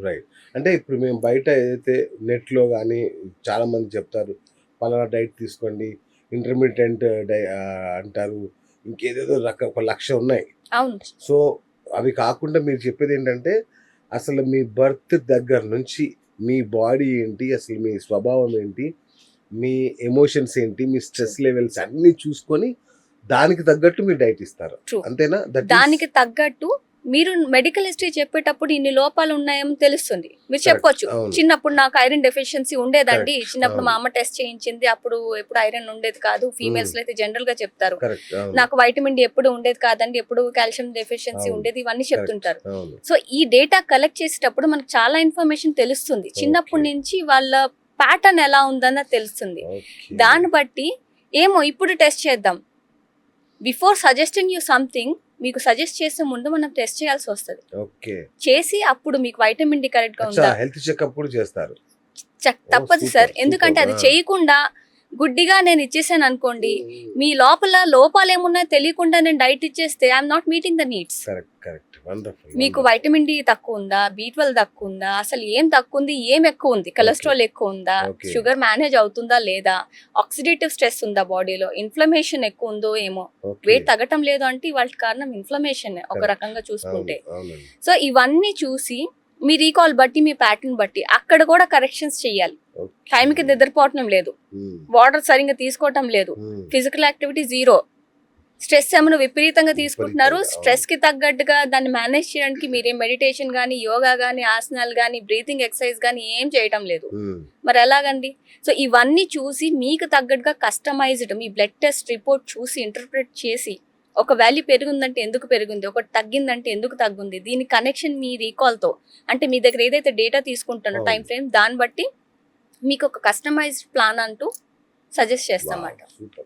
Right. అంటే ఇప్పుడు మేము బయట ఏదైతే నెట్‌లో గాని చాలామంది చెప్తారు. పలానా డైట్ తీసుకోండి. ఇంటర్మిటెంట్ అంటారు. ఇంకేదేదో ఒక 1,00,000 ఉన్నాయి. అవును. సో, అవి కాకుండా మీరు చెప్పేదేంటంటే, అసలు మీ బర్త్ దగ్గర నుంచి మీ బాడీ ఏంటి? అసలు మీ స్వభావం ఏంటి? మీ ఎమోషన్స్ ఏంటి? మీ ట్రూ. స్ట్రెస్ లెవెల్స్ అన్నీ చూసుకొని, దానికి తగ్గట్టు మీరు డైట్ ఇస్తారు. ట్రూ. అంతేనా? దానికి తగ్గట్టు మీరు మెడికల్ హిస్టరీ చెప్పేటప్పుడు ఇన్ని లోపాలు ఉన్నాయేమో తెలుస్తుంది. మీరు కరెక్ట్. చెప్పొచ్చు. అవును. చిన్నప్పుడు నాకు ఐరన్ డెఫిషియన్సీ ఉండేదండి. కరెక్ట్. చిన్నప్పుడు మా అవును. అమ్మ టెస్ట్ చేయించింది. అప్పుడు ఎప్పుడు ఐరన్ ఉండేది కాదు. హ్మ్. ఫీమేల్స్‌లో అయితే జనరల్‌గా చెప్తారు. కరెక్ట్. అవును. నాకు వైటమిన్ డి ఎప్పుడు ఉండేది కాదండి. ఎప్పుడు కాల్షియం డెఫిషియన్సీ అవును. ఉండేది. ఇవన్నీ కరెక్ట్. చెప్తుంటారు. అవును. సో, ఈ డేటా కలెక్ట్ చేసేటప్పుడు మనకు చాలా ఇన్ఫర్మేషన్ తెలుస్తుంది. చిన్నప్పటి ఓకే. నుంచి వాళ్ళ ప్యాటర్న్ ఎలా ఉందన్నది తెలుస్తుంది. ఓకే. దాన్ని బట్టి ఏమో ఇప్పుడు టెస్ట్ చేద్దాం. బిఫోర్ సజెస్టింగ్ యూ సంథింగ్ మీకు సజెస్ట్ చేసే ముందు మనం టెస్ట్ చేయాల్సి వస్తది. ఓకే. చేసి అప్పుడు మీకు వైటమిన్ డి కరెక్ట్ గా అచ్చా! ఉందా హెల్త్ చెకప్ కూడా చేస్తారు. తప్పదు సూపర్. సార్. ఎందుకంటే సూపర్. అది ఆ! చేయకుండా గుడ్డిగా నేను ఇచ్చేసాను అనుకోండి, హ్మ్. మీ లోపల లోపాలు ఏమున్నాయో తెలియకుండా నేను డైట్ ఇచ్చేస్తే I'm not meeting the needs. Correct. Correct. Wonderful. మీకు వండర్‌ఫుల్. వైటమిన్ డి తక్కువ ఉందా, బి12 తక్కువ ఉందా, అసలు ఏం తక్కువ ఉంది, ఏం ఎక్కువ ఉంది, కొలెస్ట్రాల్ ఎక్కువ ఉందా, ఓకే. షుగర్ మేనేజ్ అవుతుందా లేదా, ఆక్సిడేటివ్ స్ట్రెస్ ఉందా బాడీలో, ఇన్ఫ్లమేషన్ ఎక్కువ ఉందో ఏమో, ఓకే. వెయిట్ తగ్గటం లేదు అంటే వాటి కారణం ఇన్ఫ్లమేషన్ ఒక కరెక్ట్. రకంగా అవును. చూసుకుంటే. అవునండి. సో ఇవన్నీ చూసి మీ రీకాల్ బట్టి మీ ప్యాటర్న్ బట్టి అక్కడ కూడా కరెక్షన్స్ చెయ్యాలి. ఓకే. టైంకి నిద్రపోవటం లేదు, హ్మ్. వాటర్ సరిగ్గా తీసుకోవటం లేదు, హ్మ్. ఫిజికల్ యాక్టివిటీ జీరో, స్ట్రెస్ ఏమైనా విపరీతంగా తీసుకుంటున్నారు. విపరీతంగా. స్ట్రెస్ అవును. కి తగ్గట్టుగా దాన్ని మేనేజ్ చేయడానికి మీరేం మెడిటేషన్ గానీ, యోగా గానీ, ఆసనాలు గానీ, బ్రీతింగ్ ఎక్సర్సైజ్ గానీ ఏం చేయటం లేదు. హ్మ్. మరి ఎలాగండి? సో ఇవన్నీ చూసి మీకు తగ్గట్టుగా కస్టమైజ్డ్ మీ బ్లడ్ టెస్ట్ రిపోర్ట్ చూసి ఇంటర్ప్రిట్ చేసి ఒక వాల్యూ పెరిగిందంటే ఎందుకు పెరిగింది, ఒకటి తగ్గిందంటే ఎందుకు తగ్గింది, దీని కనెక్షన్ మీ రీకాల్తో అంటే మీ దగ్గర ఏదైతే డేటా తీసుకుంటానో టైం అవును. ఫ్రేమ్ దాన్ని బట్టి మీకు ఒక కస్టమైజ్డ్ ప్లాన్ అంటూ సజెస్ట్ వావ్! చేస్తామాట. సూపర్.